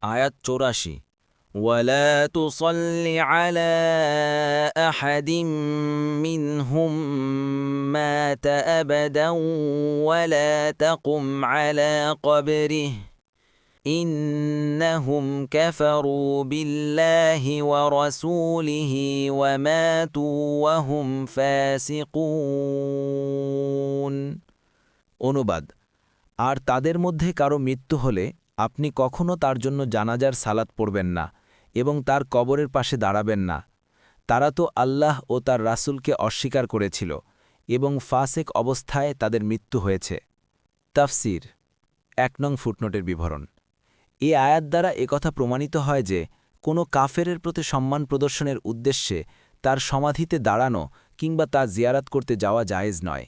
আয়াত ৮৪ ولا تصل على أحد منهم مات أبدا ولا تقم على قبره إنهم كفروا بالله ورسوله وماتوا وهم فاسقون অনুবাদ আর তাদের মধ্যে কারো মৃত্যু হলে আপনি কখনো তার জন্য জানাজার সালাত পড়বেন না এবং তার কবরের পাশে দাঁড়াবেন না। তারা তো আল্লাহ ও তার রাসূলকে অস্বীকার করেছিল এবং ফাসেক অবস্থায় তাদের মৃত্যু হয়েছে। তাফসির ১ নং ফুটনোটের বিবরণ। এই আয়াত দ্বারা একথা প্রমাণিত হয় যে কোনো কাফেরের প্রতি সম্মান প্রদর্শনের উদ্দেশ্যে তার সমাধিতে দাঁড়ানো কিংবা তা জিয়ারাত করতে যাওয়া জায়েজ নয়।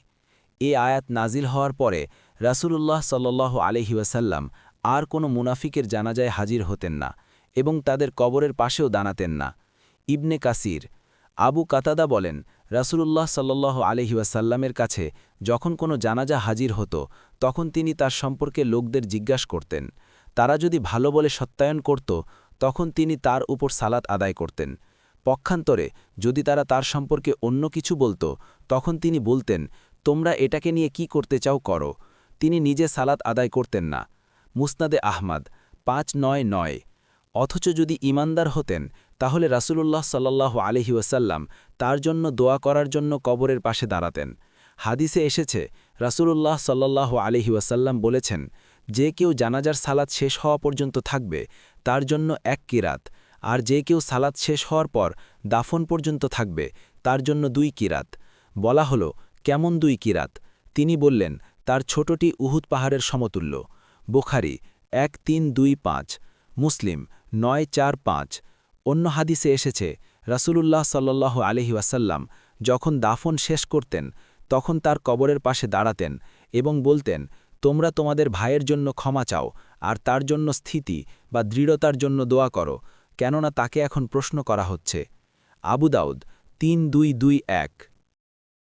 এই আয়াত নাজিল হওয়ার পরে রাসূলুল্লাহ সাল্লাল্লাহু আলাইহি ওয়াসাল্লাম আর কোনো মুনাফিকের জানাজায় হাজির হতেন না এবং তাদের কবরের পাশেও দাঁড়াতেন না। ইবনে কাসির আবু কাতাদা বলেন, রাসূলুল্লাহ সাল্লাল্লাহু আলাইহি ওয়াসাল্লামের কাছে যখন কোনো জানাজা হাজির হতো তখন তিনি তার সম্পর্কে লোকদের জিজ্ঞাসা করতেন। তারা যদি ভালো বলে সত্যায়ন করত তখন তিনি তার উপর সালাত আদায় করতেন। পক্ষান্তরে যদি তারা তার সম্পর্কে অন্য কিছু বলত তখন তিনি বলতেন, তোমরা এটাকে নিয়ে কি করতে চাও করো। তিনি নিজে সালাত আদায় করতেন না। মুসনাদে আহমদ ৫৯৯। অথচ যদি ঈমানদার হতেন তাহলে রাসূলুল্লাহ সাল্লাল্লাহু আলাইহি ওয়াসাল্লাম তার জন্য দোয়া করার জন্য কবরের পাশে দাঁড়াতেন। হাদিসে এসেছে রাসূলুল্লাহ সাল্লাল্লাহু আলাইহি ওয়াসাল্লাম বলেছেন, যে কেউ জানাজার সালাত শেষ হওয়া পর্যন্ত থাকবে তার জন্য ১ কিরাত, আর যে কেউ সালাত শেষ হওয়ার পর দাফন পর্যন্ত থাকবে তার জন্য ২ কিরাত। বলা হলো, কেমন ২ কিরাত? তিনি বললেন, তার ছোটটি উহুদ পাহাড়ের সমতুল্য। বুখারী ১৩২৫, মুসলিম ৯৪৫। অন্য হাদিসে এসেছে রাসূলুল্লাহ সাল্লাল্লাহু আলাইহি ওয়াসাল্লাম যখন দাফন শেষ করতেন তখন তার কবরের পাশে দাঁড়াতেন এবং বলতেন, তোমরা তোমাদের ভাইয়ের জন্য ক্ষমা চাও আর তার জন্য স্থিতি বা দৃঢ়তার জন্য দোয়া করো, কেননা তাকে এখন প্রশ্ন করা হচ্ছে। আবু দাউদ ৩২২১।